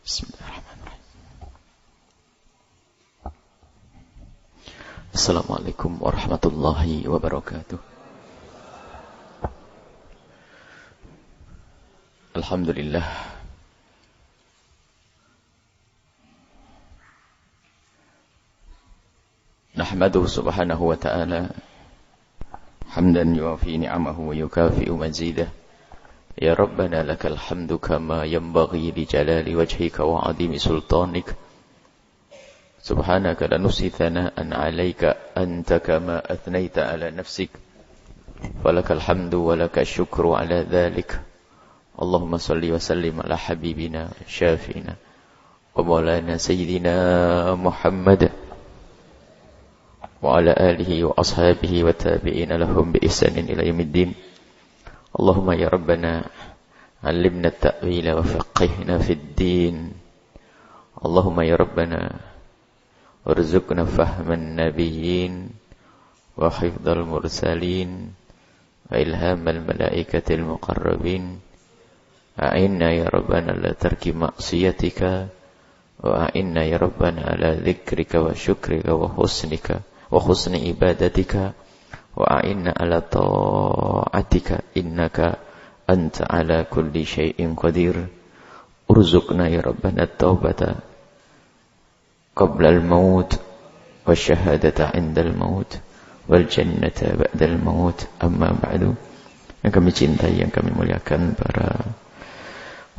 Bismillahirrahmanirrahim. Assalamualaikum warahmatullahi wabarakatuh. Alhamdulillah. Nahmaduhu subhanahu wa ta'ala hamdan yuwafi ni'amahu wa yukafi'u mazidah. Ya Rabbana lakal hamdu kama yanbaghi li jalali wajhika wa 'azimi sultanik. Subhanaka la nuhsi thana'an 'alaika anta kama athnaita 'ala nafsik. Walakal hamdu wa lakal syukru 'ala dhalik. Allahumma salli wa sallim ala habibina syafi'ina wa maulana sayyidina Muhammad wa ala alihi wa ashabihi wa tabi'ina lahum bi ihsanin ila yaumiddin. Allahumma ya Rabbana allimna at-ta'wila wa faqihna fid din. Allahumma ya Rabbana warzuqna fahman nabiyyin wa hifdzal mursalin wa ilhamal malaikatil muqarrabin. A'inna ya Rabbana la tarki ma'siyatika wa a'inna ya Rabbana ala dzikrika wa syukrika wa husni ibadatika. Wa a'inna ala ta'atika innaka anta ala kulli syai'in qadir. Urzuqna ya Rabbana at-taubata qabla al-maut wa syahadata 'inda al-maut wal jannata ba'da al-maut. Amma ba'du. Yang kami cintai, yang kami muliakan, para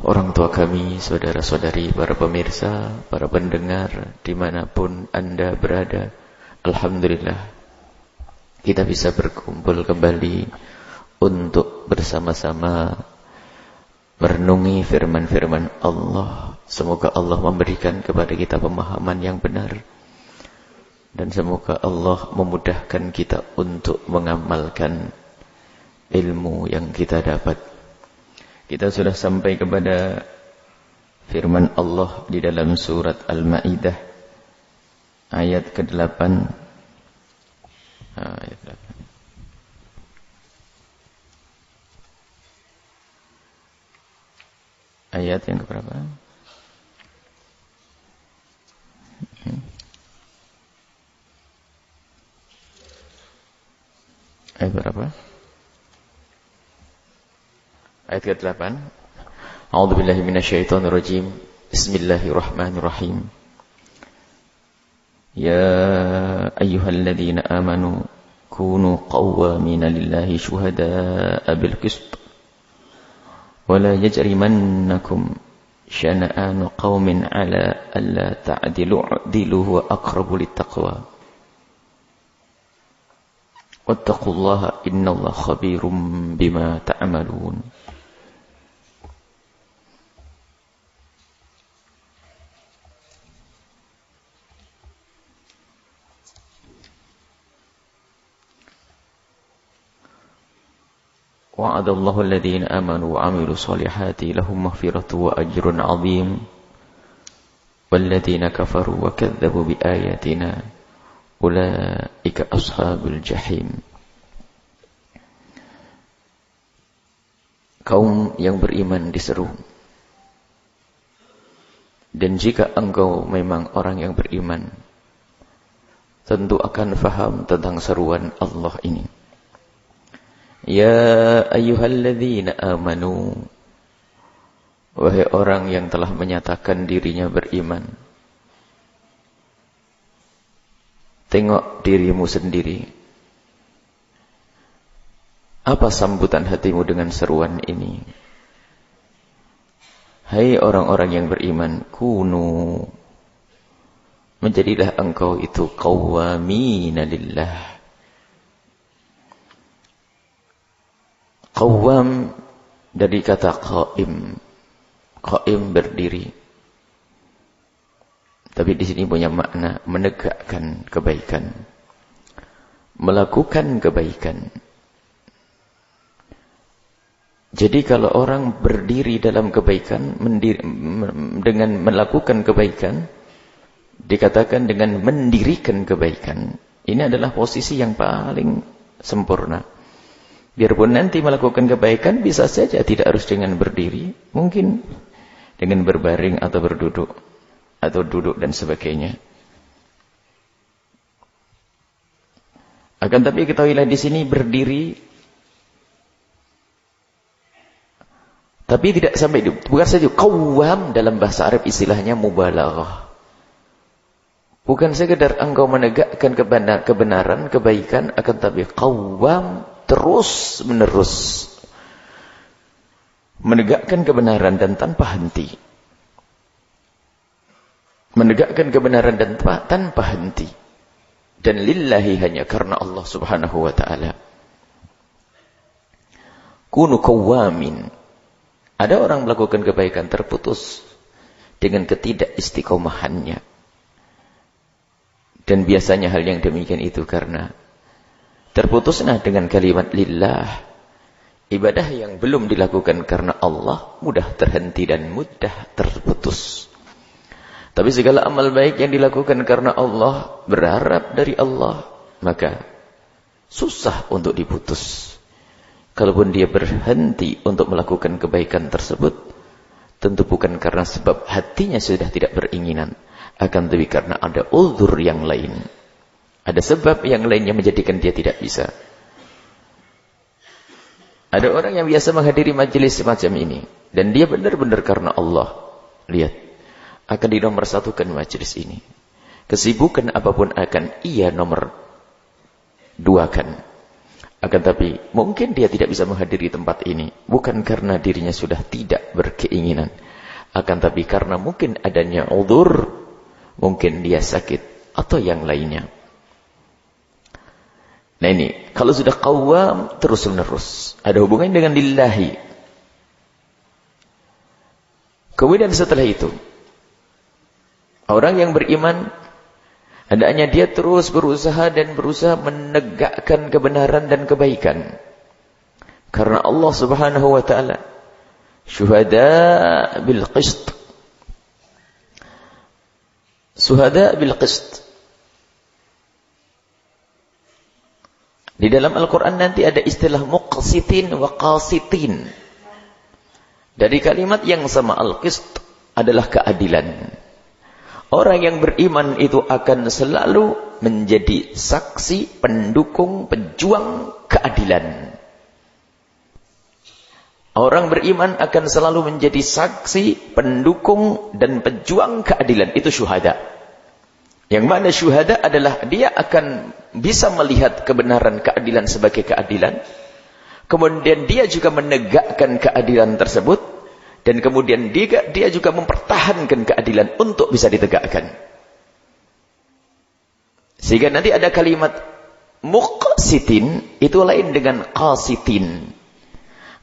orang tua kami, saudara-saudari, para pemirsa, para pendengar dimanapun Anda berada, alhamdulillah kita bisa berkumpul kembali untuk bersama-sama merenungi firman-firman Allah. Semoga Allah memberikan kepada kita pemahaman yang benar, dan semoga Allah memudahkan kita untuk mengamalkan ilmu yang kita dapat. Kita sudah sampai kepada firman Allah di dalam surat Al-Maidah ayat ke-8. Ayat 8. Ayat yang keberapa? Ayat berapa? Ayat ke-8. A'udzubillahi minasyaitonirrajim. Bismillahirrahmanirrahim. Ya ayyuhalladzina amanu kunu qawwamina lillahi syuhada'a bil qist wa la yajrimannakum syana'anu qaumin 'ala alla ta'dilu i'dilu huwa aqrabu littaqwa wattaqullaha innallaha khabirum bima ta'malun. Wa'adallahu alladhina amanu wa 'amilu shalihati lahum maghfiratu wa ajrun 'azim walladhina kafaru wa kadzdzabu biayatina ulaika ashabul jahim. Kaum yang beriman diseru, dan jika engkau memang orang yang beriman, tentu akan faham tentang seruan Allah ini. Ya ayyuhalladzina amanu, wahai orang yang telah menyatakan dirinya beriman, tengok dirimu sendiri. Apa sambutan hatimu dengan seruan ini? Hai orang-orang yang beriman, kunu, menjadilah engkau itu qawwamina lillah. Qawwam dari kata qaim. Qaim berdiri. Tapi di sini punya makna menegakkan kebaikan, melakukan kebaikan. Jadi kalau orang berdiri dalam kebaikan, dengan melakukan kebaikan, dikatakan dengan mendirikan kebaikan. Ini adalah posisi yang paling sempurna. Biarpun nanti melakukan kebaikan, bisa saja tidak harus dengan berdiri. Mungkin dengan berbaring atau berduduk atau duduk dan sebagainya. Akan tapi ketahuilah di sini berdiri, tapi tidak sampai bukan saja qawwam, dalam bahasa Arab istilahnya mubalaghah. Bukan sekedar engkau menegakkan kebenaran, kebaikan, akan tapi qawwam, terus menerus menegakkan kebenaran dan tanpa henti. Menegakkan kebenaran dan tanpa henti. Dan lillahi, hanya karena Allah subhanahu wa ta'ala. Kunu qawwamin. Ada orang melakukan kebaikan terputus dengan ketidakistiqomahannya. Dan biasanya hal yang demikian itu karena terputusnya dengan kalimat lillah. Ibadah yang belum dilakukan karena Allah mudah terhenti dan mudah terputus. Tapi segala amal baik yang dilakukan karena Allah, berharap dari Allah, maka susah untuk diputus. Kalaupun dia berhenti untuk melakukan kebaikan tersebut, tentu bukan karena sebab hatinya sudah tidak beringinan, akan tapi karena ada uzur yang lain. Ada sebab yang lain yang menjadikan dia tidak bisa. Ada orang yang biasa menghadiri majelis semacam ini, dan dia benar-benar karena Allah. Lihat, akan dinomorsatukan majelis ini. Kesibukan apapun akan ia nomor duakan. Akan tapi mungkin dia tidak bisa menghadiri tempat ini, bukan karena dirinya sudah tidak berkeinginan, akan tapi karena mungkin adanya uzur, mungkin dia sakit atau yang lainnya. Nah ini, kalau sudah qawwam terus menerus, ada hubungan dengan lillahi. Kemudian setelah itu, orang yang beriman, hendaknya dia terus berusaha menegakkan kebenaran dan kebaikan. Karena Allah subhanahu wa ta'ala, syuhada bil qist. Syuhada bil qist. Di dalam Al-Quran nanti ada istilah muqsitin wa qasitin. Dari kalimat yang sama, al-qist adalah keadilan. Orang yang beriman itu akan selalu menjadi saksi, pendukung, pejuang keadilan. Orang beriman akan selalu menjadi saksi, pendukung, dan pejuang keadilan. Itu syuhada. Yang mana syuhada adalah dia akan bisa melihat kebenaran keadilan sebagai keadilan. Kemudian dia juga menegakkan keadilan tersebut. Dan kemudian dia juga mempertahankan keadilan untuk bisa ditegakkan. Sehingga nanti ada kalimat muqsitin, itu lain dengan qasitin.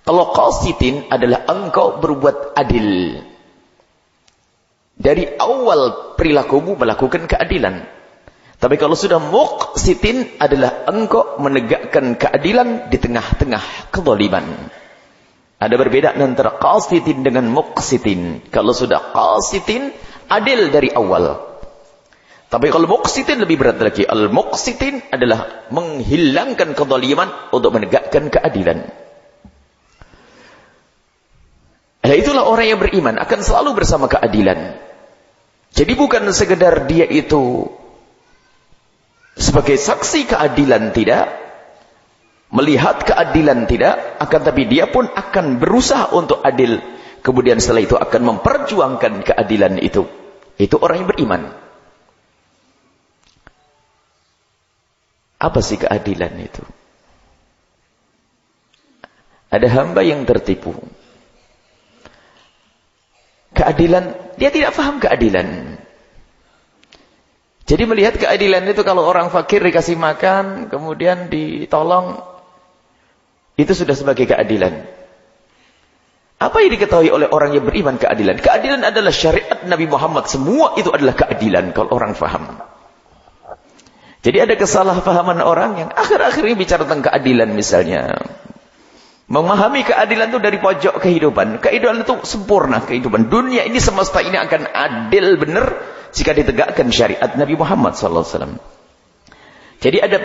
Kalau qasitin adalah engkau berbuat adil. Dari awal perilakumu melakukan keadilan. Tapi kalau sudah muqsitin adalah engkau menegakkan keadilan di tengah-tengah kezaliman. Ada perbedaan antara qasitin dengan muqsitin. Kalau sudah qasitin, adil dari awal. Tapi kalau muqsitin lebih berat lagi. Al-muqsitin adalah menghilangkan kezaliman untuk menegakkan keadilan. Nah, itulah orang yang beriman akan selalu bersama keadilan. Jadi bukan sekedar dia itu sebagai saksi keadilan, tidak. Melihat keadilan, tidak. Akan tapi dia pun akan berusaha untuk adil. Kemudian setelah itu akan memperjuangkan keadilan itu. Itu orang yang beriman. Apa sih keadilan itu? Ada hamba yang tertipu. Keadilan, dia tidak paham keadilan. Jadi melihat keadilan itu kalau orang fakir dikasih makan, kemudian ditolong, itu sudah sebagai keadilan. Apa yang diketahui oleh orang yang beriman keadilan? Keadilan adalah syariat Nabi Muhammad. Semua itu adalah keadilan kalau orang faham. Jadi ada kesalahpahaman orang yang akhir-akhir ini bicara tentang keadilan misalnya. Memahami keadilan itu dari pojok kehidupan. Keadilan itu sempurna kehidupan. Dunia ini, semesta ini akan adil benar jika ditegakkan syariat Nabi Muhammad SAW. Jadi ada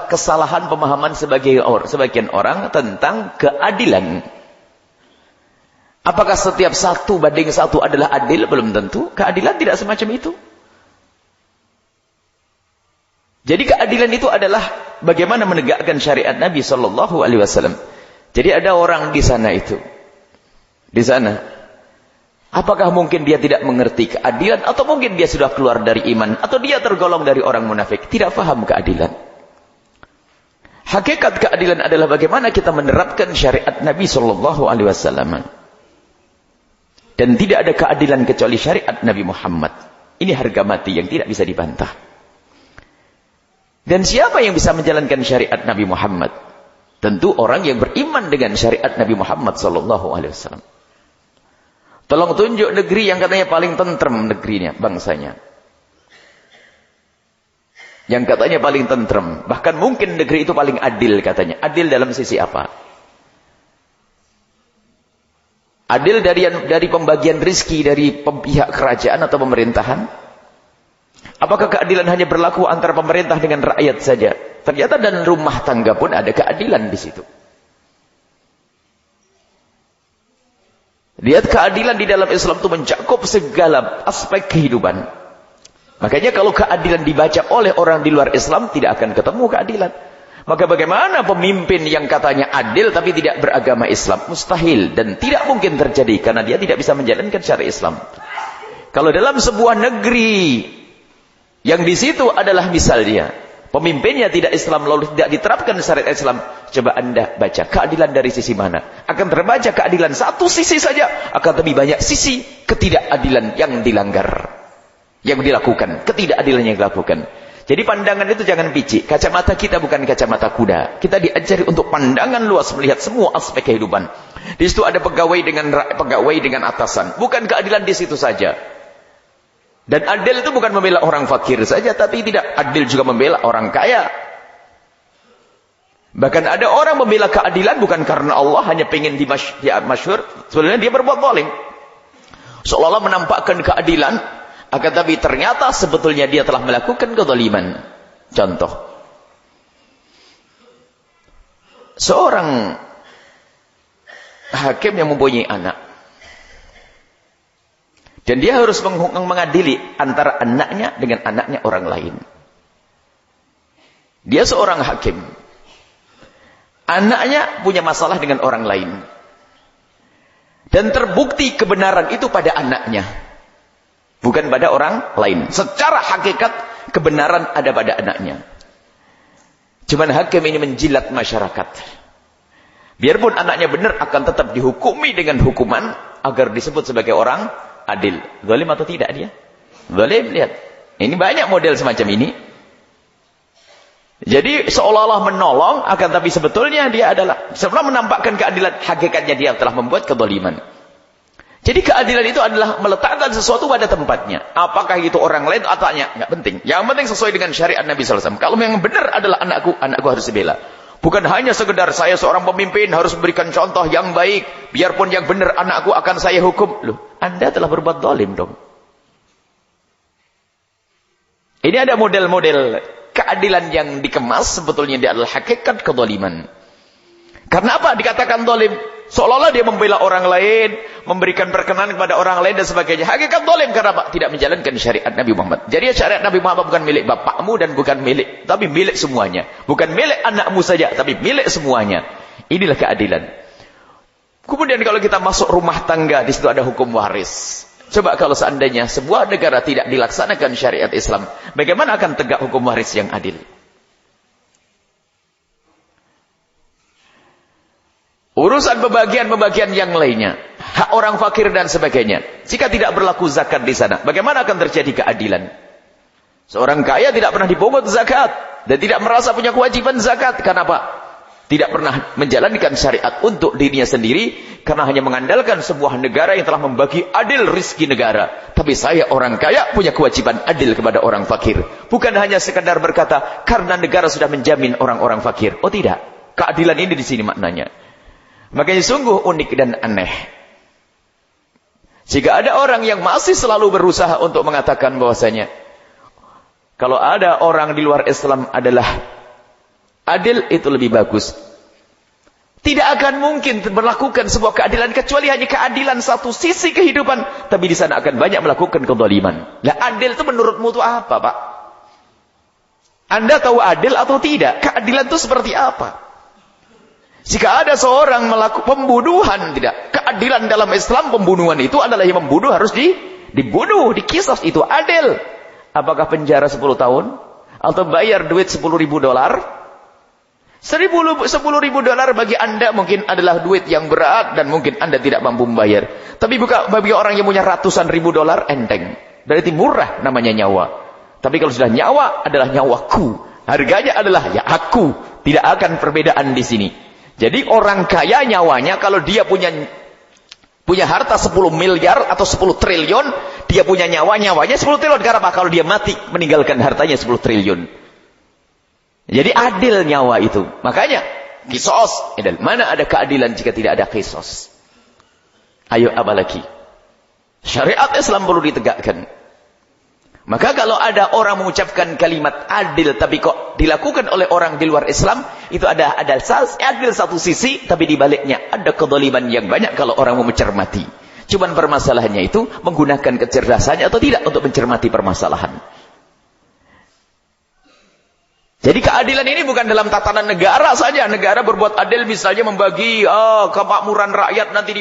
kesalahan pemahaman sebagian orang tentang keadilan. Apakah setiap 1:1 adalah adil? Belum tentu. Keadilan tidak semacam itu. Jadi keadilan itu adalah bagaimana menegakkan syariat Nabi Shallallahu Alaihi Wasallam. Jadi ada orang di sana itu, di sana. Apakah mungkin dia tidak mengerti keadilan, atau mungkin dia sudah keluar dari iman, atau dia tergolong dari orang munafik, tidak paham keadilan. Hakikat keadilan adalah bagaimana kita menerapkan syariat Nabi Shallallahu Alaihi Wasallam. Dan tidak ada keadilan kecuali syariat Nabi Muhammad. Ini harga mati yang tidak bisa dibantah. Dan siapa yang bisa menjalankan syariat Nabi Muhammad? Tentu orang yang beriman dengan syariat Nabi Muhammad Sallallahu Alaihi Wasallam. Tolong tunjuk negeri yang katanya paling tentrem negerinya, bangsanya. Yang katanya paling tentrem. Bahkan mungkin negeri itu paling adil katanya. Adil dalam sisi apa? Adil dari pembagian rizki dari pihak kerajaan atau pemerintahan? Apakah keadilan hanya berlaku antara pemerintah dengan rakyat saja? Ternyata dan rumah tangga pun ada keadilan di situ. Lihat keadilan di dalam Islam itu mencakup segala aspek kehidupan. Makanya kalau keadilan dibaca oleh orang di luar Islam, tidak akan ketemu keadilan. Maka bagaimana pemimpin yang katanya adil tapi tidak beragama Islam? Mustahil dan tidak mungkin terjadi karena dia tidak bisa menjalankan syariat Islam. Kalau dalam sebuah negeri yang di situ adalah misalnya pemimpinnya tidak Islam lalu tidak diterapkan syariat Islam, coba Anda baca keadilan dari sisi mana? Akan terbaca keadilan satu sisi saja, akan lebih banyak sisi ketidakadilan yang dilanggar, yang dilakukan, ketidakadilan yang dilakukan. Jadi pandangan itu jangan picik. Kacamata kita bukan kacamata kuda. Kita diajari untuk pandangan luas melihat semua aspek kehidupan. Di situ ada pegawai dengan atasan. Bukan keadilan di situ saja. Dan adil itu bukan membela orang fakir saja, tapi tidak adil juga membela orang kaya. Bahkan ada orang membela keadilan bukan karena Allah, hanya pengen masyhur. Sebenarnya dia berbuat zalim. Seolah-olah menampakkan keadilan. Akan tapi ternyata sebetulnya dia telah melakukan kezaliman. Contoh. Seorang hakim yang mempunyai anak. Dan dia harus mengadili antara anaknya dengan anaknya orang lain. Dia seorang hakim. Anaknya punya masalah dengan orang lain. Dan terbukti kebenaran itu pada anaknya. Bukan pada orang lain. Secara hakikat kebenaran ada pada anaknya. Cuman hakim ini menjilat masyarakat. Biarpun anaknya benar akan tetap dihukumi dengan hukuman agar disebut sebagai orang adil. Zalim atau tidak dia? Zalim, lihat. Ini banyak model semacam ini. Jadi seolah-olah menolong akan tapi sebetulnya dia adalah sebenarnya menampakkan keadilan, hakikatnya dia telah membuat kezaliman. Jadi keadilan itu adalah meletakkan sesuatu pada tempatnya. Apakah itu orang lain atau anaknya? Enggak penting. Yang penting sesuai dengan syariat Nabi SAW. Kalau yang benar adalah anakku harus dibela. Bukan hanya sekedar saya seorang pemimpin harus memberikan contoh yang baik. Biarpun yang benar anakku akan saya hukum. Loh, Anda telah berbuat zalim dong. Ini ada model-model keadilan yang dikemas sebetulnya dia adalah hakikat kezaliman. Karena apa dikatakan zalim? Seolah-olah dia membela orang lain, memberikan perkenan kepada orang lain dan sebagainya. Hakikat zalim karena apa? Tidak menjalankan syariat Nabi Muhammad. Jadi syariat Nabi Muhammad bukan milik bapakmu dan bukan milik, tapi milik semuanya. Bukan milik anakmu saja, tapi milik semuanya. Inilah keadilan. Kemudian kalau kita masuk rumah tangga, di situ ada hukum waris. Coba kalau seandainya sebuah negara tidak dilaksanakan syariat Islam, bagaimana akan tegak hukum waris yang adil? Urusan pembagian-pembagian yang lainnya, hak orang fakir dan sebagainya. Jika tidak berlaku zakat di sana, bagaimana akan terjadi keadilan? Seorang kaya tidak pernah dipungut zakat dan tidak merasa punya kewajiban zakat. Kenapa? Tidak pernah menjalankan syariat untuk dirinya sendiri karena hanya mengandalkan sebuah negara yang telah membagi adil rizki negara. Tapi saya orang kaya punya kewajiban adil kepada orang fakir. Bukan hanya sekadar berkata karena negara sudah menjamin orang-orang fakir. Oh tidak, keadilan ini di sini maknanya. Makanya sungguh unik dan aneh. Jika ada orang yang masih selalu berusaha untuk mengatakan bahwasanya kalau ada orang di luar Islam adalah adil, itu lebih bagus. Tidak akan mungkin melakukan sebuah keadilan kecuali hanya keadilan satu sisi kehidupan, tapi di sana akan banyak melakukan kezaliman. Lah adil itu menurutmu itu apa, Pak? Anda tahu adil atau tidak? Keadilan itu seperti apa? Jika ada seorang melakukan pembunuhan, tidak. Keadilan dalam Islam pembunuhan itu adalah yang membunuh harus dibunuh, dikisas, itu adil. Apakah penjara 10 tahun? Atau bayar duit $10.000? $10.000 bagi Anda mungkin adalah duit yang berat dan mungkin Anda tidak mampu membayar. Tapi bagi orang yang punya ratusan ribu dolar, enteng. Berarti murah namanya nyawa. Tapi kalau sudah nyawa adalah nyawaku. Harganya adalah ya aku. Tidak akan perbedaan di sini. Jadi orang kaya nyawanya kalau dia punya harta 10 miliar atau 10 triliun, dia punya nyawanya 10 triliun. Karena apa? Kalau dia mati meninggalkan hartanya 10 triliun. Jadi adil nyawa itu. Makanya kisos. Mana ada keadilan jika tidak ada kisos? Ayo apalagi? Syariat Islam perlu ditegakkan. Maka kalau ada orang mengucapkan kalimat adil tapi kok dilakukan oleh orang di luar Islam, itu ada adil satu sisi, tapi di baliknya ada kezaliman yang banyak kalau orang mau mencermati. Cuman permasalahannya itu menggunakan kecerdasannya atau tidak untuk mencermati permasalahan. Jadi keadilan ini bukan dalam tatanan negara saja. Negara berbuat adil misalnya membagi kemakmuran rakyat nanti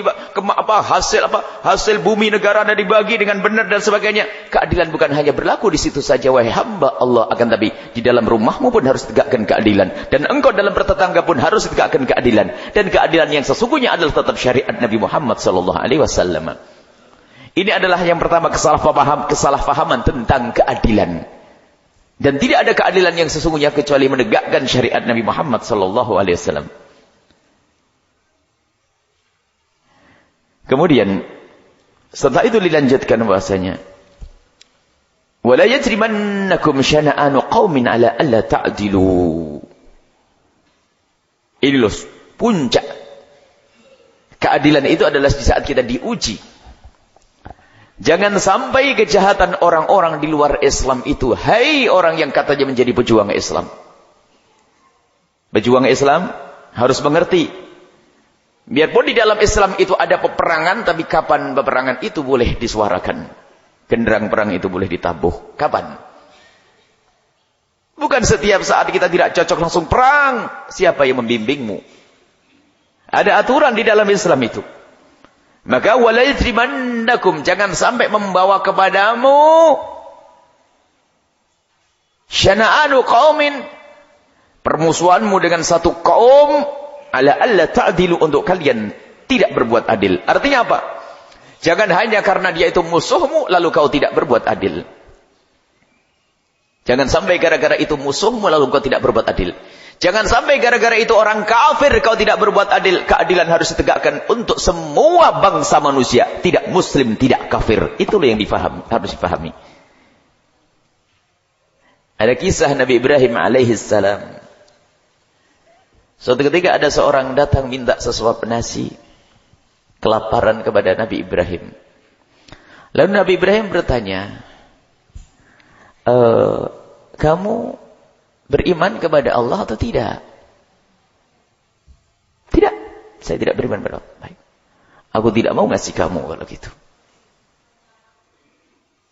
hasil bumi negara ada dibagi dengan benar dan sebagainya. Keadilan bukan hanya berlaku di situ saja, wahai hamba Allah, akan tapi di dalam rumahmu pun harus tegakkan keadilan, dan engkau dalam bertetangga pun harus tegakkan keadilan, dan keadilan yang sesungguhnya adalah tetap syariat Nabi Muhammad sallallahu alaihi wasallam. Ini adalah yang pertama, kesalahpahaman tentang keadilan. Dan tidak ada keadilan yang sesungguhnya kecuali menegakkan syariat Nabi Muhammad sallallahu alaihi wasallam. Kemudian setelah itu dilanjutkan bahasanya, wala yajrimannakum syana'anu qaumin ala alla ta'dilu. Ini loh puncak keadilan itu adalah di saat kita diuji. Jangan sampai kejahatan orang-orang di luar Islam itu, hai orang yang katanya menjadi pejuang Islam. Pejuang Islam harus mengerti, biarpun di dalam Islam itu ada peperangan, tapi kapan peperangan itu boleh disuarakan? Genderang perang itu boleh ditabuh. Kapan? Bukan setiap saat kita tidak cocok langsung perang. Siapa yang membimbingmu? Ada aturan di dalam Islam itu. Maka wala yajrimannakum, jangan sampai membawa kepadamu syana'anu qaumin, permusuhanmu dengan satu kaum, ala alla ta'dilu, untuk kalian tidak berbuat adil. Artinya apa? Jangan hanya karena dia itu musuhmu lalu kau tidak berbuat adil. Jangan sampai gara-gara itu musuhmu lalu kau tidak berbuat adil. Jangan sampai gara-gara itu orang kafir kau tidak berbuat adil. Keadilan harus ditegakkan untuk semua bangsa manusia, tidak muslim, tidak kafir. Itulah yang harus dipahami. Ada kisah Nabi Ibrahim alaihissalam. Suatu ketika ada seorang datang minta sesuap nasi, kelaparan kepada Nabi Ibrahim. Lalu Nabi Ibrahim bertanya, kamu beriman kepada Allah atau tidak? Tidak, saya tidak beriman kepada Allah. Baik, aku tidak mau ngasih kamu kalau gitu.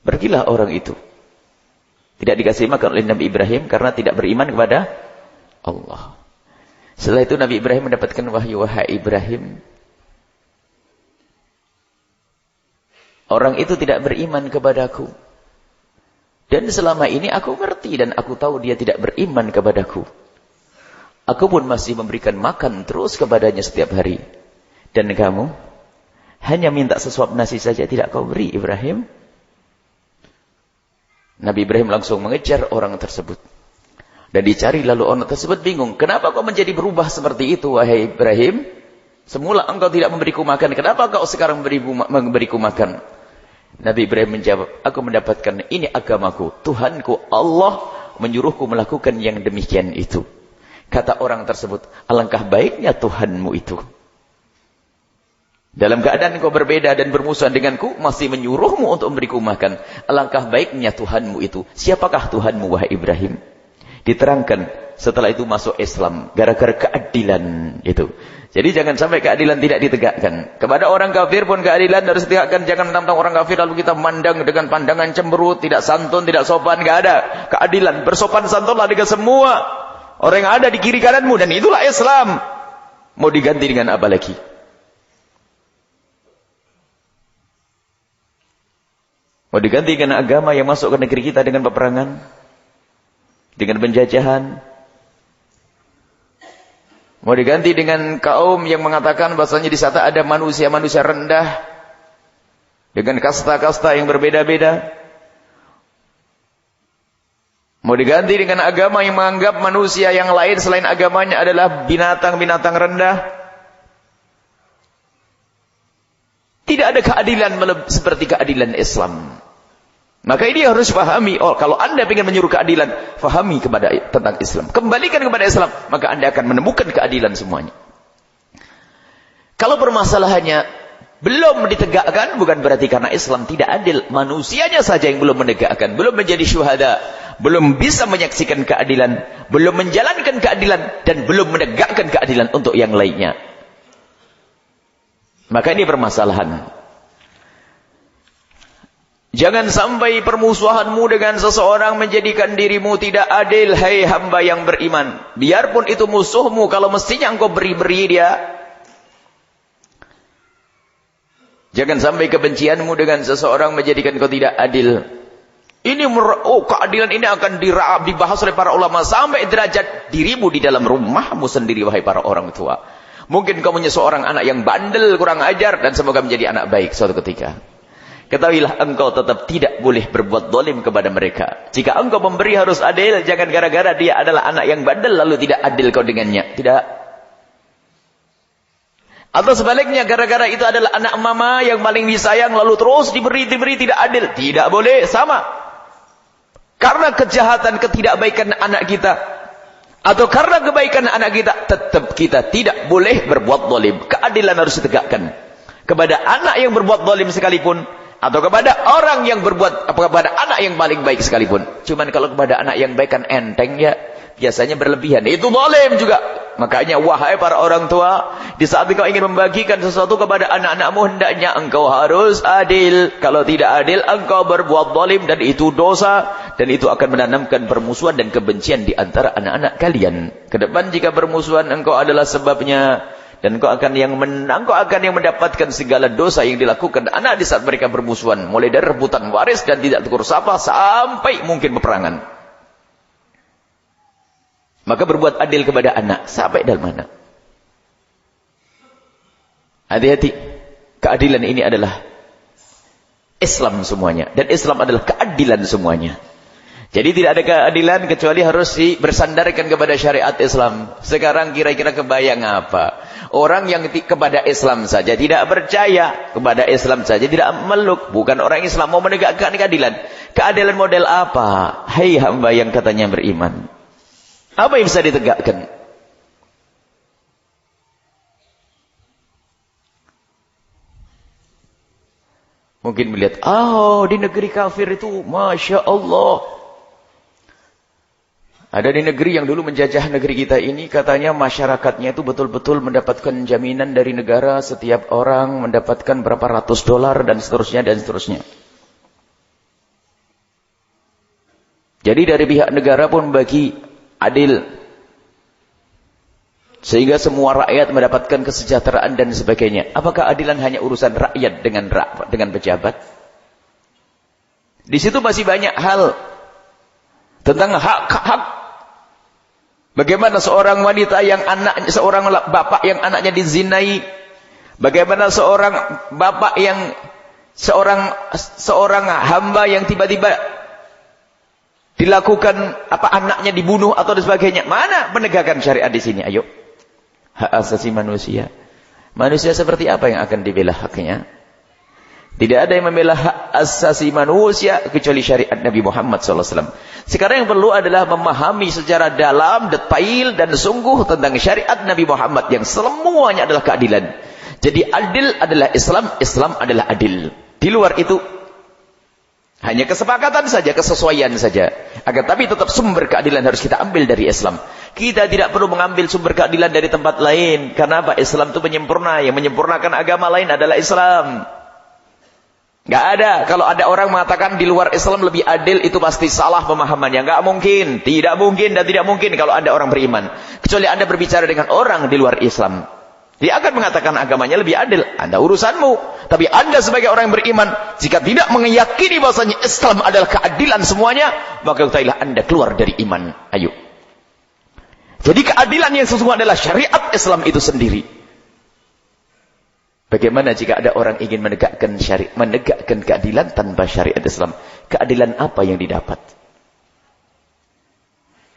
Pergilah orang itu. Tidak dikasih makan oleh Nabi Ibrahim karena tidak beriman kepada Allah. Setelah itu Nabi Ibrahim mendapatkan wahyu, wahai Ibrahim, orang itu tidak beriman kepadaku. Dan selama ini aku ngerti dan aku tahu dia tidak beriman kepadaku. Aku pun masih memberikan makan terus kepadanya setiap hari. Dan kamu hanya minta sesuap nasi saja tidak kau beri, Ibrahim. Nabi Ibrahim langsung mengejar orang tersebut. Dan dicari, lalu orang tersebut bingung. Kenapa kau menjadi berubah seperti itu, wahai Ibrahim? Semula engkau tidak memberiku makan. Kenapa kau sekarang memberiku makan? Nabi Ibrahim menjawab, aku mendapatkan ini agamaku. Tuhanku Allah menyuruhku melakukan yang demikian itu. Kata orang tersebut, alangkah baiknya Tuhanmu itu. Dalam keadaan kau berbeda dan bermusuhan denganku, masih menyuruhmu untuk memberiku makan. Alangkah baiknya Tuhanmu itu. Siapakah Tuhanmu, wahai Ibrahim? Diterangkan, setelah itu masuk Islam gara-gara keadilan itu. Jadi jangan sampai keadilan tidak ditegakkan. Kepada orang kafir pun keadilan harus ditegakkan. Jangan tentang orang kafir lalu kita memandang dengan pandangan cemberut, tidak santun, tidak sopan, enggak ada. Keadilan, bersopan santunlah dengan semua orang yang ada di kiri kananmu, dan itulah Islam. Mau diganti dengan apa lagi? Mau diganti dengan agama yang masuk ke negeri kita dengan peperangan, dengan penjajahan. Mau diganti dengan kaum yang mengatakan bahasanya di sana ada manusia-manusia rendah, dengan kasta-kasta yang berbeda-beda. Mau diganti dengan agama yang menganggap manusia yang lain selain agamanya adalah binatang-binatang rendah. Tidak ada keadilan seperti keadilan Islam. Maka ini harus pahami. Oh, kalau anda ingin menyuruh keadilan, fahami tentang Islam. Kembalikan kepada Islam, maka anda akan menemukan keadilan semuanya. Kalau permasalahannya belum ditegakkan, bukan berarti karena Islam tidak adil. Manusianya saja yang belum menegakkan, belum menjadi syuhada, belum bisa menyaksikan keadilan, belum menjalankan keadilan, dan belum menegakkan keadilan untuk yang lainnya. Maka ini permasalahan. Jangan sampai permusuhanmu dengan seseorang menjadikan dirimu tidak adil, hai hamba yang beriman. Biarpun itu musuhmu, kalau mestinya engkau beri-beri dia. Jangan sampai kebencianmu dengan seseorang menjadikan kau tidak adil. Keadilan ini akan dibahas oleh para ulama sampai derajat dirimu di dalam rumahmu sendiri, wahai para orang tua. Mungkin kau punya seorang anak yang bandel, kurang ajar, dan semoga menjadi anak baik suatu ketika. Ketahuilah engkau tetap tidak boleh berbuat zalim kepada mereka. Jika engkau memberi harus adil, jangan gara-gara dia adalah anak yang bandel lalu tidak adil kau dengannya. Tidak. Atau sebaliknya, gara-gara itu adalah anak mama yang paling disayang lalu terus diberi tidak adil. Tidak boleh, sama. Karena kejahatan, ketidakbaikan anak kita, atau karena kebaikan anak kita, tetap kita tidak boleh berbuat zalim. Keadilan harus ditegakkan. Kepada anak yang berbuat zalim sekalipun, atau kepada orang yang kepada anak yang paling baik sekalipun. Cuman kalau kepada anak yang baik kan enteng ya, biasanya berlebihan. Itu zalim juga. Makanya wahai para orang tua, di saat engkau ingin membagikan sesuatu kepada anak-anakmu, hendaknya engkau harus adil. Kalau tidak adil, engkau berbuat zalim, dan itu dosa, dan itu akan menanamkan permusuhan dan kebencian di antara anak-anak kalian. Kedepan jika permusuhan engkau adalah sebabnya, dan engkau akan yang mendapatkan segala dosa yang dilakukan anak di saat mereka bermusuhan, mulai dari rebutan waris dan tidak tegur sapa sampai mungkin peperangan. Maka berbuat adil kepada anak sampai dalam mana? Hati-hati. Keadilan ini adalah Islam semuanya, dan Islam adalah keadilan semuanya. Jadi tidak ada keadilan kecuali harus bersandarkan kepada syariat Islam. Sekarang kira-kira kebayang apa? Orang yang kepada Islam saja tidak percaya, kepada Islam saja tidak meluk, bukan orang Islam mau menegakkan keadilan. Keadilan model apa? Hai hamba yang katanya beriman. Apa yang bisa ditegakkan? Mungkin melihat, di negeri kafir itu, Masya Allah. Ada di negeri yang dulu menjajah negeri kita ini, katanya masyarakatnya itu betul-betul mendapatkan jaminan dari negara, setiap orang mendapatkan berapa ratus dolar, dan seterusnya, dan seterusnya. Jadi dari pihak negara pun bagi adil, sehingga semua rakyat mendapatkan kesejahteraan dan sebagainya. Apakah adilan hanya urusan rakyat dengan pejabat? Di situ masih banyak hal tentang hak-hak. Bagaimana seorang wanita yang seorang bapak yang anaknya dizinai? Bagaimana seorang bapak yang seorang hamba yang tiba-tiba dilakukan anaknya dibunuh atau sebagainya? Mana penegakan syariat di sini? Ayo. Hak asasi manusia. Manusia seperti apa yang akan dibela haknya? Tidak ada yang membela hak asasi manusia kecuali syariat Nabi Muhammad SAW. Sekarang yang perlu adalah memahami secara dalam, detail dan sungguh tentang syariat Nabi Muhammad yang semuanya adalah keadilan. Jadi adil adalah Islam, Islam adalah adil. Di luar itu hanya kesepakatan saja, kesesuaian saja. Agar tapi tetap sumber keadilan harus kita ambil dari Islam. Kita tidak perlu mengambil sumber keadilan dari tempat lain. Karena apa? Islam itu penyempurna. Yang menyempurnakan agama lain adalah Islam. Nggak ada. Kalau ada orang mengatakan di luar Islam lebih adil, itu pasti salah pemahamannya. Nggak mungkin. Tidak mungkin dan tidak mungkin kalau ada orang beriman. Kecuali Anda berbicara dengan orang di luar Islam. Dia akan mengatakan agamanya lebih adil. Anda urusanmu. Tapi Anda sebagai orang yang beriman, jika tidak meyakini bahwasanya Islam adalah keadilan semuanya, maka ketahuilah Anda keluar dari iman. Ayo. Jadi keadilan yang sesungguhnya adalah syariat Islam itu sendiri. Bagaimana jika ada orang ingin menegakkan keadilan tanpa syariat Islam? Keadilan apa yang didapat?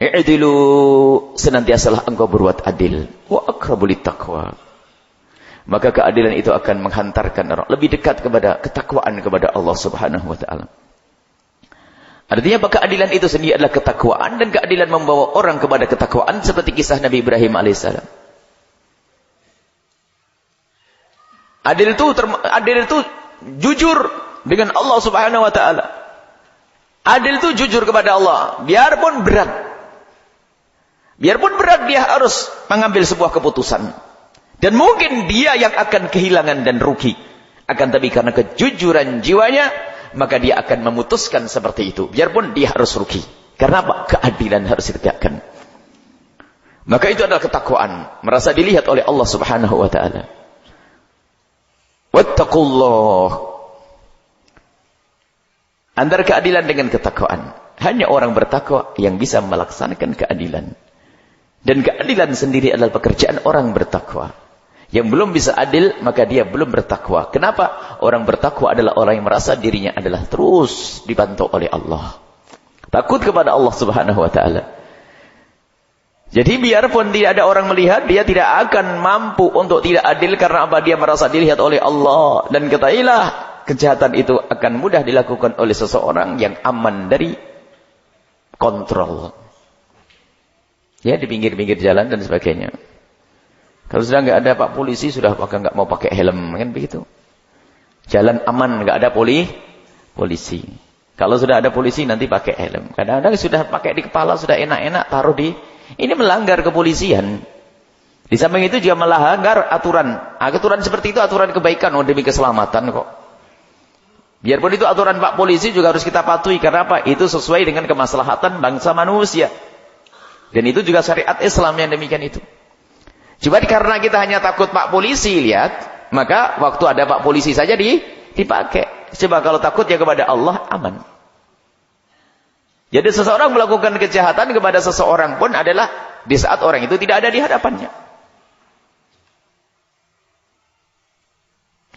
I'dilu, senantiasalah engkau berbuat adil. Wa aqrabu littaqwa. Maka keadilan itu akan menghantarkan orang lebih dekat kepada ketakwaan kepada Allah Subhanahu wa taala. Artinya apa? Keadilan itu sendiri adalah ketakwaan, dan keadilan membawa orang kepada ketakwaan seperti kisah Nabi Ibrahim alaihissalam. Adil itu jujur dengan Allah Subhanahu wa taala. Adil itu jujur kepada Allah, biarpun berat. Biarpun berat dia harus mengambil sebuah keputusan. Dan mungkin dia yang akan kehilangan dan rugi. Akan tapi karena kejujuran jiwanya, maka dia akan memutuskan seperti itu. Biarpun dia harus rugi. Karena apa? Keadilan harus ditegakkan. Maka itu adalah ketakwaan. Merasa dilihat oleh Allah Subhanahu wa ta'ala. Wattaqullah. Antara keadilan dengan ketakwaan. Hanya orang bertakwa yang bisa melaksanakan keadilan. Dan keadilan sendiri adalah pekerjaan orang bertakwa. Yang belum bisa adil, maka dia belum bertakwa. Kenapa? Orang bertakwa adalah orang yang merasa dirinya adalah terus dipantau oleh Allah. Takut kepada Allah Subhanahu wa ta'ala. Jadi biarpun tidak ada orang melihat, dia tidak akan mampu untuk tidak adil. Karena apa? Dia merasa dilihat oleh Allah. Dan ketahuilah, kejahatan itu akan mudah dilakukan oleh seseorang yang aman dari kontrol. Ya, di pinggir-pinggir jalan dan sebagainya. Kalau sudah nggak ada Pak Polisi, sudah nggak mau pakai helm, kan begitu. Jalan aman, nggak ada polisi. Kalau sudah ada polisi, nanti pakai helm. Kadang-kadang sudah pakai di kepala, sudah enak-enak, taruh di... Ini melanggar kepolisian. Di samping itu juga melanggar aturan. Aturan seperti itu aturan kebaikan, demi keselamatan kok. Biarpun itu aturan Pak Polisi juga harus kita patuhi. Karena apa? Itu sesuai dengan kemaslahatan bangsa manusia. Dan itu juga syariat Islam yang demikian itu. Cuma karena kita hanya takut Pak Polisi, lihat, maka waktu ada Pak Polisi saja dipakai. Coba kalau takut ya kepada Allah, aman. Jadi seseorang melakukan kejahatan kepada seseorang pun adalah di saat orang itu tidak ada di hadapannya.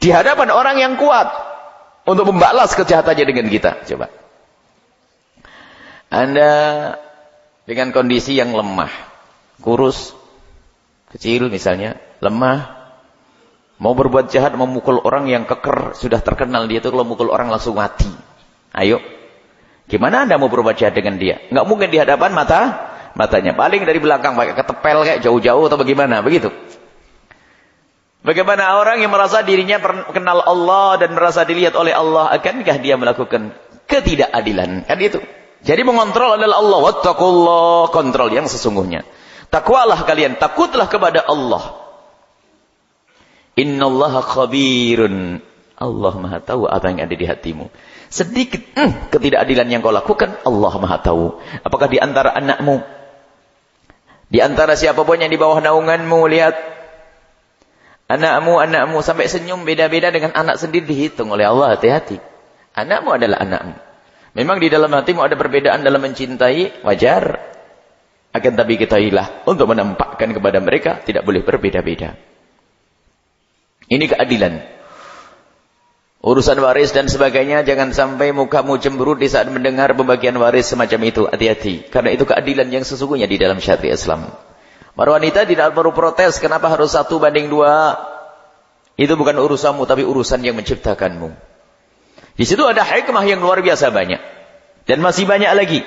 Di hadapan orang yang kuat untuk membalas kejahatannya dengan kita. Coba. Anda dengan kondisi yang lemah, kurus, kecil misalnya, lemah, mau berbuat jahat, memukul orang yang keker, sudah terkenal dia itu kalau mukul orang langsung mati. Ayo. Gimana Anda mau berbuat jahat dengan dia? Nggak mungkin di hadapan matanya. Paling dari belakang pakai ketepel kayak jauh-jauh atau bagaimana, begitu. Bagaimana orang yang merasa dirinya kenal Allah dan merasa dilihat oleh Allah, akankah dia melakukan ketidakadilan? Kan itu. Jadi mengontrol adalah Allah. Wattaqullah, kontrol yang sesungguhnya. Takwalah kalian, takutlah kepada Allah. Innallaha khabirun. Allah Maha tahu apa yang ada di hatimu. Sedikit ketidakadilan yang kau lakukan, Allah Maha tahu. Apakah di antara anakmu, di antara siapapun yang di bawah naunganmu, lihat anakmu sampai senyum beda-beda dengan anak sendiri dihitung oleh Allah. Hati-hati. Anakmu adalah anakmu. Memang di dalam hatimu ada perbedaan dalam mencintai, wajar. Akan tapi ketahuilah, untuk menampakkan kepada mereka tidak boleh berbeda-beda. Ini keadilan. Urusan waris dan sebagainya, jangan sampai mukamu cemberut di saat mendengar pembagian waris semacam itu. Hati-hati. Karena itu keadilan yang sesungguhnya di dalam syariat Islam. Para wanita tidak perlu protes, kenapa harus 1:2? Itu bukan urusanmu, tapi urusan yang menciptakanmu. Di situ ada hikmah yang luar biasa banyak. Dan masih banyak lagi.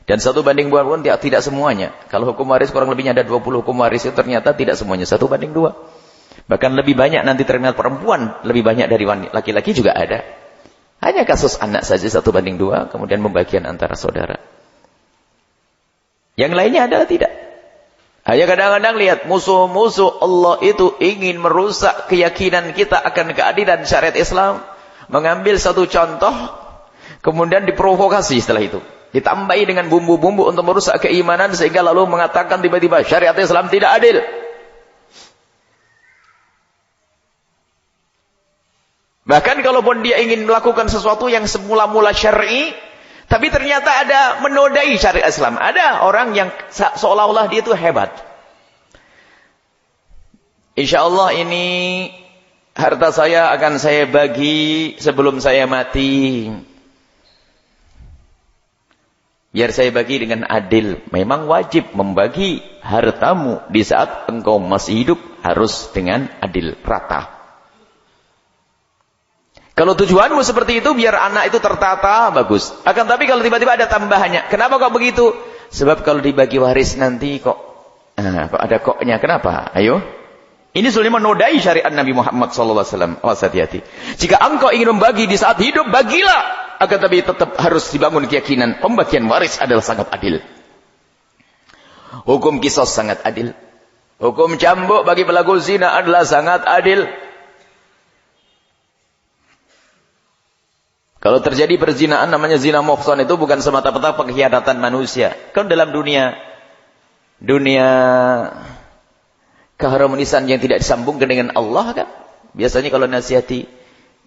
Dan 1:2 pun tidak semuanya. Kalau hukum waris kurang lebihnya ada 20 hukum waris, itu ternyata tidak semuanya 1:2. Bahkan lebih banyak nanti terkenal perempuan, lebih banyak dari laki-laki juga ada. Hanya kasus anak saja 1:2, kemudian pembagian antara saudara. Yang lainnya adalah tidak. Hanya kadang-kadang lihat musuh-musuh Allah itu ingin merusak keyakinan kita akan keadilan syariat Islam. Mengambil satu contoh, kemudian diprovokasi setelah itu. Ditambahi dengan bumbu-bumbu untuk merusak keimanan sehingga lalu mengatakan tiba-tiba syariat Islam tidak adil. Bahkan kalaupun dia ingin melakukan sesuatu yang semula-mula syar'i, tapi ternyata ada menodai syariat Islam. Ada orang yang seolah-olah dia itu hebat. Insyaallah ini harta saya akan saya bagi sebelum saya mati. Biar saya bagi dengan adil. Memang wajib membagi hartamu di saat engkau masih hidup harus dengan adil, rata. Kalau tujuanmu seperti itu, biar anak itu tertata, bagus. Akan tapi kalau tiba-tiba ada tambahannya. Kenapa kok begitu? Sebab kalau dibagi waris nanti kok ada koknya. Kenapa? Ayo. Ini sudah menodai syariat Nabi Muhammad SAW. Awas hati-hati. Jika engkau ingin membagi di saat hidup, bagilah. Akan tapi tetap harus dibangun keyakinan. Pembagian waris adalah sangat adil. Hukum qisas sangat adil. Hukum cambuk bagi pelaku zina adalah sangat adil. Kalau terjadi perzinaan namanya zina muhsan itu bukan semata-mata pengkhianatan manusia. Kan dalam dunia keharmonisan yang tidak disambungkan dengan Allah kan. Biasanya kalau nasihati,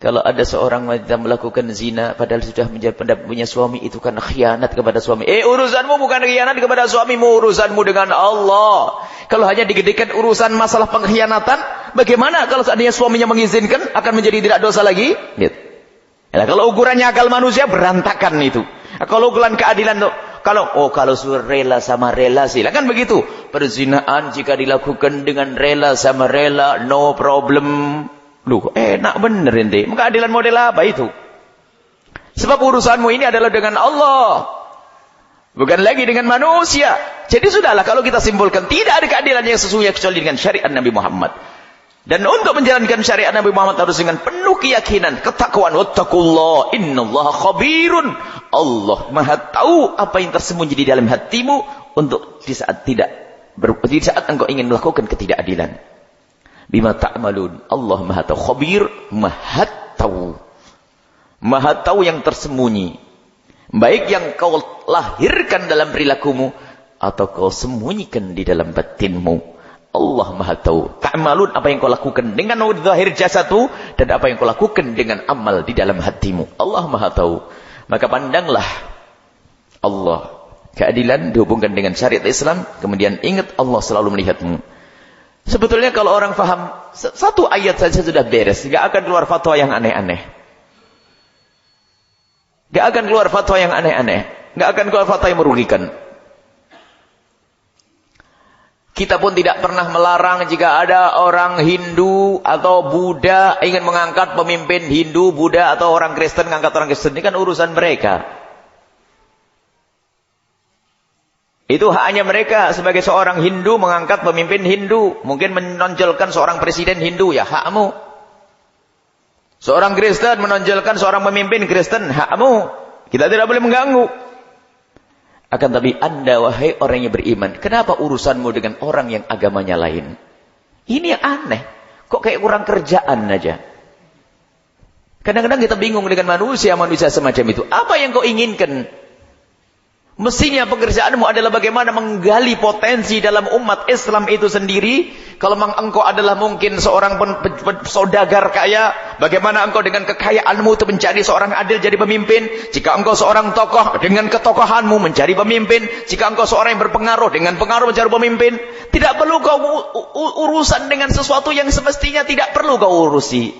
kalau ada seorang wanita melakukan zina padahal sudah punya suami, itu kan khianat kepada suami. Urusanmu bukan khianat kepada suamimu, urusanmu dengan Allah. Kalau hanya digedekan urusan masalah pengkhianatan, bagaimana kalau seandainya suaminya mengizinkan akan menjadi tidak dosa lagi? Lihat. Nah, kalau ukurannya akal manusia berantakan itu. Kalau ukuran keadilan tuh, kalau sudah rela sama rela silakan begitu. Perzinaan jika dilakukan dengan rela sama rela, no problem. Loh, enak bener ente. Keadilan model apa itu? Sebab urusanmu ini adalah dengan Allah, bukan lagi dengan manusia. Jadi sudahlah kalau kita simpulkan tidak ada keadilan yang sesungguhnya kecuali dengan syariat Nabi Muhammad. Dan untuk menjalankan syariat Nabi Muhammad harus dengan penuh keyakinan, ketakwaan. Wattaqullah, innallaha khabirun. Allah Maha tahu apa yang tersembunyi di dalam hatimu untuk di saat engkau ingin melakukan ketidakadilan. Bima ta'malun. Allah Maha tahu, khabir, Maha tahu. Maha tahu yang tersembunyi. Baik yang kau lahirkan dalam perilakumu atau kau sembunyikan di dalam batinmu. Allah Maha tahu. Ta'malun, apa yang kau lakukan dengan zahir jasadu dan apa yang kau lakukan dengan amal di dalam hatimu. Allah Maha tahu. Maka pandanglah Allah. Keadilan dihubungkan dengan syariat Islam. Kemudian ingat Allah selalu melihatmu. Sebetulnya kalau orang faham satu ayat saja sudah beres. Gak akan keluar fatwa yang aneh-aneh. Gak akan keluar fatwa yang aneh-aneh. Gak akan keluar fatwa yang merugikan. Kita pun tidak pernah melarang jika ada orang Hindu atau Buddha ingin mengangkat pemimpin Hindu, Buddha atau orang Kristen mengangkat orang Kristen. Ini kan urusan mereka. Itu haknya mereka sebagai seorang Hindu mengangkat pemimpin Hindu. Mungkin menonjolkan seorang presiden Hindu, ya hakmu. Seorang Kristen menonjolkan seorang pemimpin Kristen, hakmu. Kita tidak boleh mengganggu. Akan tapi Anda wahai orang yang beriman, kenapa urusanmu dengan orang yang agamanya lain? Ini yang aneh. Kok kayak kurang kerjaan aja. Kadang-kadang kita bingung dengan manusia semacam itu. Apa yang kau inginkan? Mestinya pekerjaanmu adalah bagaimana menggali potensi dalam umat Islam itu sendiri. Kalau memang engkau adalah mungkin seorang saudagar kaya, bagaimana engkau dengan kekayaanmu itu mencari seorang adil jadi pemimpin. Jika engkau seorang tokoh, dengan ketokohanmu mencari pemimpin. Jika engkau seorang yang berpengaruh, dengan pengaruh mencari pemimpin. Tidak perlu kau urusan dengan sesuatu yang semestinya tidak perlu kau urusi.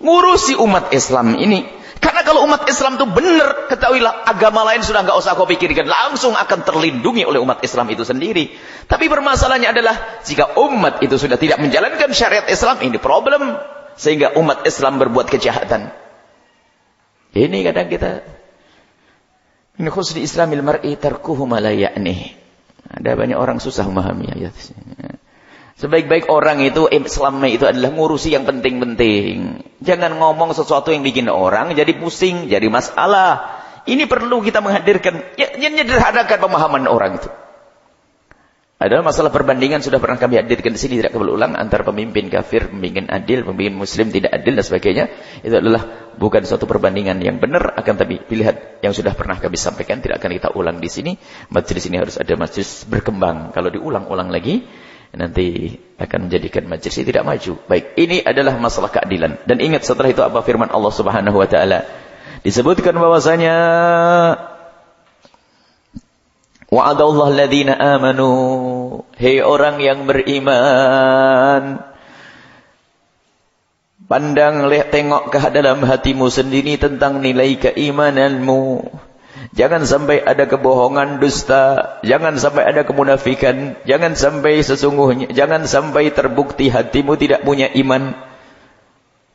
Ngurusi umat Islam ini. Karena kalau umat Islam itu benar, ketahuilah agama lain sudah enggak usah kau pikirkan, langsung akan terlindungi oleh umat Islam itu sendiri. Tapi permasalahannya adalah jika umat itu sudah tidak menjalankan syariat Islam, ini problem sehingga umat Islam berbuat kejahatan. Ini kadang kita min husni islamil mar'i tarkuhu ma la ya'ni. Ada banyak orang susah memahami ayat ini. Sebaik-baik orang itu, Islam itu adalah ngurusi yang penting-penting. Jangan ngomong sesuatu yang bikin orang jadi pusing, jadi masalah. Ini perlu kita menghadirkan, menyederhanakan pemahaman orang itu. Adalah masalah perbandingan sudah pernah kami hadirkan di sini, tidak berulang, antara pemimpin kafir, pemimpin adil, pemimpin muslim tidak adil dan sebagainya. Itu adalah bukan suatu perbandingan yang benar, akan tapi pilihan yang sudah pernah kami sampaikan tidak akan kita ulang di sini. Majelis ini harus ada majelis berkembang. Kalau diulang-ulang lagi nanti akan menjadikan majelis ini tidak maju. Baik, ini adalah masalah keadilan. Dan ingat setelah itu apa firman Allah Subhanahu wa taala? Disebutkan bahwasanya wa'adallahu alladhina amanu, hei orang yang beriman, pandang, tengok ke dalam hatimu sendiri tentang nilai keimananmu. Jangan sampai ada kebohongan, dusta, jangan sampai ada kemunafikan, jangan sampai terbukti hatimu tidak punya iman.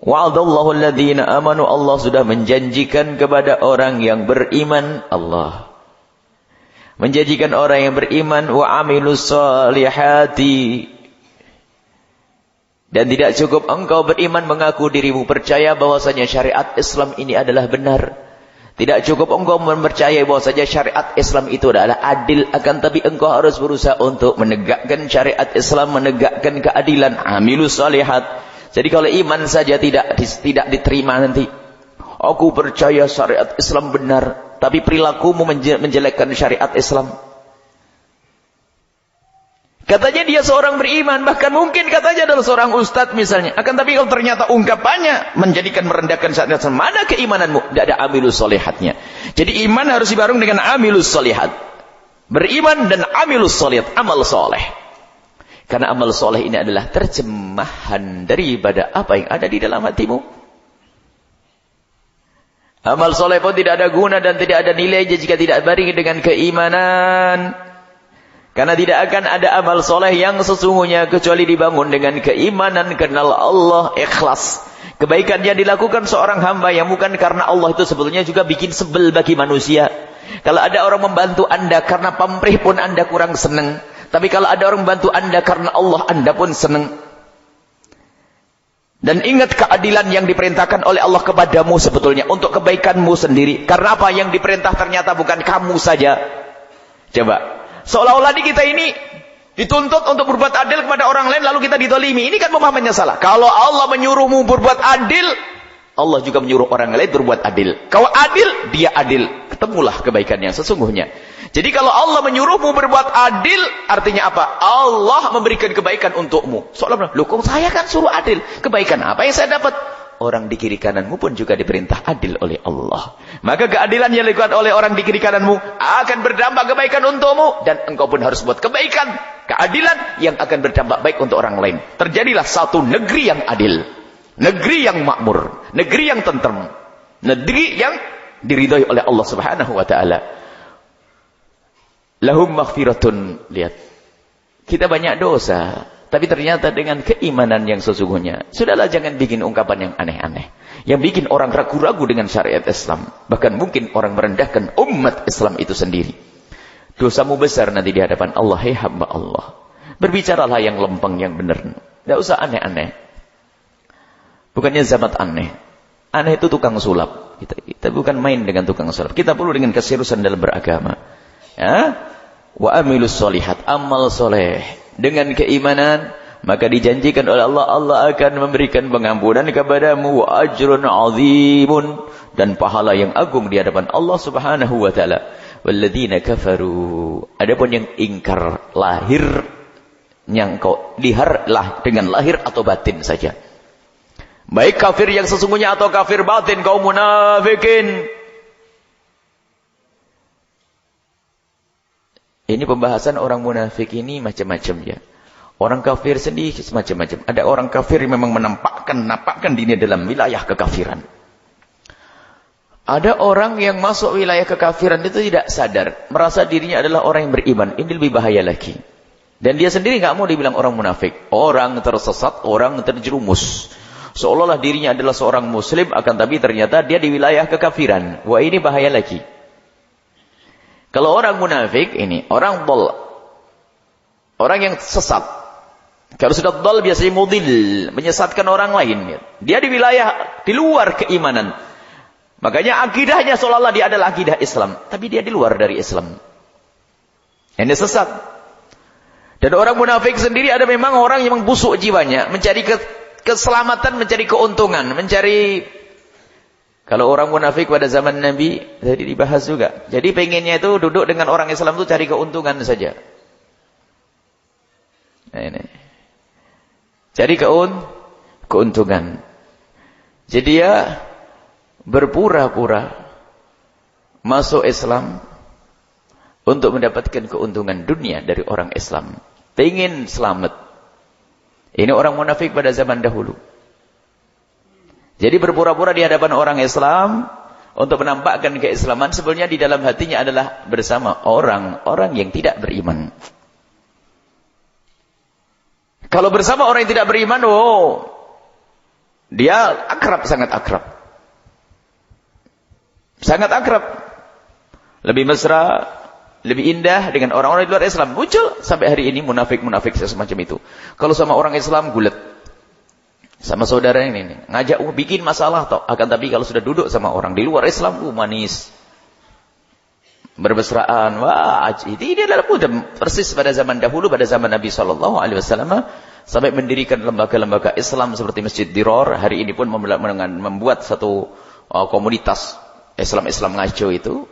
Wa'adallahu alladhina amanu, Allah sudah menjanjikan kepada orang yang beriman, Allah menjanjikan orang yang beriman wa amilus solihati. Dan tidak cukup engkau beriman mengaku dirimu percaya bahwasanya syariat Islam ini adalah benar. Tidak cukup engkau mempercayai bahwasanya syariat Islam itu adalah adil, akan tapi engkau harus berusaha untuk menegakkan syariat Islam, menegakkan keadilan, amilus solihat. Jadi kalau iman saja tidak diterima nanti. Aku percaya syariat Islam benar, tapi perilakumu menjelekkan syariat Islam. Katanya dia seorang beriman, bahkan mungkin katanya adalah seorang ustadz misalnya. Akan tapi kalau ternyata ungkapannya menjadikan merendahkan syariat Islam, mana keimananmu? Tidak ada amilus solihatnya. Jadi iman harus dibareng dengan amilus solihat. Beriman dan amilus solihat, amal soleh. Karena amal soleh ini adalah terjemahan daripada apa yang ada di dalam hatimu. Amal soleh pun tidak ada guna dan tidak ada nilai jika tidak barengi dengan keimanan. Karena tidak akan ada amal soleh yang sesungguhnya kecuali dibangun dengan keimanan, kenal Allah, ikhlas. Kebaikan yang dilakukan seorang hamba yang bukan karena Allah itu sebetulnya juga bikin sebel bagi manusia. Kalau ada orang membantu anda karena pamrih pun anda kurang senang. Tapi kalau ada orang membantu anda karena Allah, anda pun senang. Dan ingat keadilan yang diperintahkan oleh Allah kepadamu sebetulnya untuk kebaikanmu sendiri. Karena apa yang diperintah ternyata bukan kamu saja. Coba, seolah-olah kita ini dituntut untuk berbuat adil kepada orang lain, lalu kita ditolimi. Ini kan pemahamannya salah. Kalau Allah menyuruhmu berbuat adil, Allah juga menyuruh orang lain berbuat adil. Kalau adil, dia adil. Ketemulah kebaikan yang sesungguhnya. Jadi kalau Allah menyuruhmu berbuat adil, artinya apa? Allah memberikan kebaikan untukmu. Soalnya, loh kok saya kan suruh adil? Kebaikan apa yang saya dapat? Orang di kiri kananmu pun juga diperintah adil oleh Allah. Maka keadilan yang dilakukan oleh orang di kiri kananmu akan berdampak kebaikan untukmu. Dan engkau pun harus buat kebaikan, keadilan yang akan berdampak baik untuk orang lain. Terjadilah satu negeri yang adil. Negeri yang makmur. Negeri yang tentrem. Negeri yang diridhai oleh Allah Subhanahu wa ta'ala. Lahum maghfiratun. Lihat, kita banyak dosa, tapi ternyata dengan keimanan yang sesungguhnya, sudahlah jangan bikin ungkapan yang aneh-aneh, yang bikin orang ragu-ragu dengan syariat Islam. Bahkan mungkin orang merendahkan umat Islam itu sendiri. Dosamu besar nanti di hadapan Allah. Hei hamba Allah, berbicaralah yang lempeng, yang benar. Tidak usah aneh-aneh. Bukannya zamat aneh. Aneh itu tukang sulap. Kita bukan main dengan tukang sulap. Kita perlu dengan keseriusan dalam beragama. Ya? Wa amilus solihat, amal soleh dengan keimanan, maka dijanjikan oleh Allah, Allah akan memberikan pengampunan kepadamu, wa ajrun azimun, dan pahala yang agung di hadapan Allah Subhanahu wa taala. Walladzina kafaru, adapun yang ingkar lahirnya engkau liharlah dengan lahir atau batin saja. Baik kafir yang sesungguhnya atau kafir batin, kaum munafikin. Ini pembahasan orang munafik ini macam-macam ya. Orang kafir sendiri macam-macam. Ada orang kafir yang memang menampakkan dirinya dalam wilayah kekafiran. Ada orang yang masuk wilayah kekafiran itu tidak sadar, merasa dirinya adalah orang yang beriman. Ini lebih bahaya lagi. Dan dia sendiri nggak mau dibilang orang munafik. Orang tersesat, orang terjerumus. Seolah-olah dirinya adalah seorang muslim, akan tapi ternyata dia di wilayah kekafiran. Wah, ini bahaya lagi. Kalau orang munafik ini, orang dhal, orang yang sesat. Kalau sudah dhal biasanya mudil, menyesatkan orang lain. Dia di wilayah, di luar keimanan. Makanya akidahnya seolah-olah dia adalah akidah Islam. Tapi dia di luar dari Islam. Ini sesat. Dan orang munafik sendiri ada memang orang yang busuk jiwanya, mencari keselamatan, mencari keuntungan, mencari. Kalau orang munafik pada zaman Nabi, tadi dibahas juga. Jadi pengennya itu duduk dengan orang Islam itu cari keuntungan saja. Nah, ini. Cari keuntungan. Jadi dia berpura-pura masuk Islam untuk mendapatkan keuntungan dunia dari orang Islam. Pengen selamat. Ini orang munafik pada zaman dahulu. Jadi berpura-pura di hadapan orang Islam untuk menampakkan keislaman, sebenarnya di dalam hatinya adalah bersama orang-orang yang tidak beriman. Kalau bersama orang yang tidak beriman, dia akrab, sangat akrab. Sangat akrab. Lebih mesra, lebih indah dengan orang-orang di luar Islam. Muncul sampai hari ini munafik-munafik semacam itu. Kalau sama orang Islam gulet. Sama saudara ini ngajak bikin masalah toh. Akan tapi kalau sudah duduk sama orang di luar Islam, manis. Berbesraan. Wah, ini adalah mudah. Persis pada zaman dahulu, pada zaman Nabi SAW, sampai mendirikan lembaga-lembaga Islam seperti Masjid Diror. Hari ini pun membuat satu komunitas Islam ngaco itu.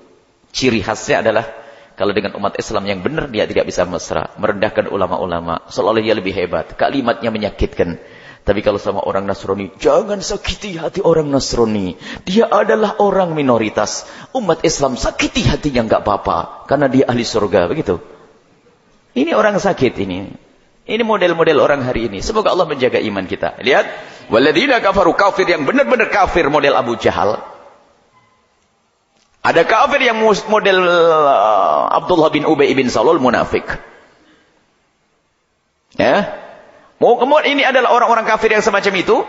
Ciri khasnya adalah kalau dengan umat Islam yang benar, dia tidak bisa mesra, merendahkan ulama-ulama, seolah-olah dia lebih hebat, kalimatnya menyakitkan. Tapi kalau sama orang Nasrani, jangan sakiti hati orang Nasrani. Dia adalah orang minoritas. Umat Islam sakiti hatinya enggak apa-apa, karena dia ahli surga, begitu. Ini orang sakit ini. Ini model-model orang hari ini. Semoga Allah menjaga iman kita. Lihat, walladzina kafaru, kafir yang benar-benar kafir model Abu Jahal. Ada kafir yang model Abdullah bin Ubay bin Salul, munafik. Ya. Kemudian ini adalah orang-orang kafir yang semacam itu.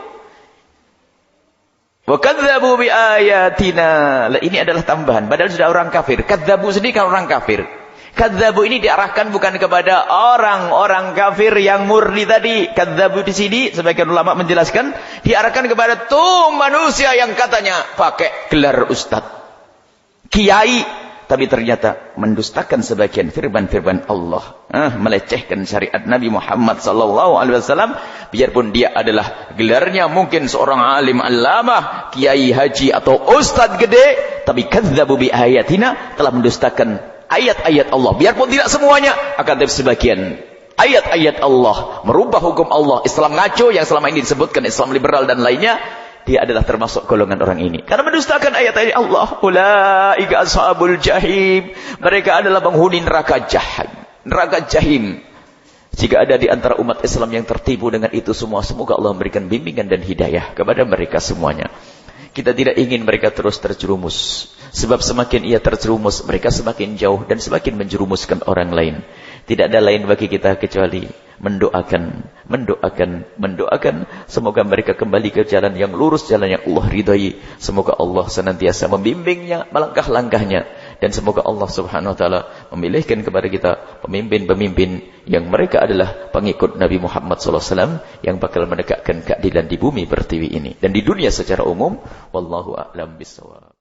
Wa kadzdzabu bi ayatina. Ini adalah tambahan. Padahal sudah orang kafir. Kadzdzabu sendiri kan orang kafir. Kadzdzabu ini diarahkan bukan kepada orang-orang kafir yang murni tadi. Kadzdzabu di sini sebagian ulama menjelaskan diarahkan kepada tuh manusia yang katanya pakai gelar ustaz, kiai, tapi ternyata mendustakan sebagian firman-firman Allah, melecehkan syariat Nabi Muhammad SAW, biarpun dia adalah gelarnya mungkin seorang alim allamah, kiai haji atau ustaz gede, tapi kadzdzabu bi ayatina, telah mendustakan ayat-ayat Allah. Biarpun tidak semuanya, akan tapi sebagian ayat-ayat Allah, merubah hukum Allah. Islam ngaco yang selama ini disebutkan Islam liberal dan lainnya, dia adalah termasuk golongan orang ini. Karena mendustakan ayat-ayat Allah. Ulaika ashabul jahim. Mereka adalah penghuni neraka jahim. Neraka jahim. Jika ada di antara umat Islam yang tertipu dengan itu semua, semoga Allah memberikan bimbingan dan hidayah kepada mereka semuanya. Kita tidak ingin mereka terus terjerumus. Sebab semakin ia terjerumus, mereka semakin jauh dan semakin menjerumuskan orang lain. Tidak ada lain bagi kita kecuali mendoakan. Semoga mereka kembali ke jalan yang lurus, jalan yang Allah ridai. Semoga Allah senantiasa membimbingnya, melangkah-langkahnya. Dan semoga Allah subhanahu wa ta'ala memilihkan kepada kita pemimpin-pemimpin yang mereka adalah pengikut Nabi Muhammad SAW, yang bakal menegakkan keadilan di bumi pertiwi ini dan di dunia secara umum. Wallahu a'lam bishawab.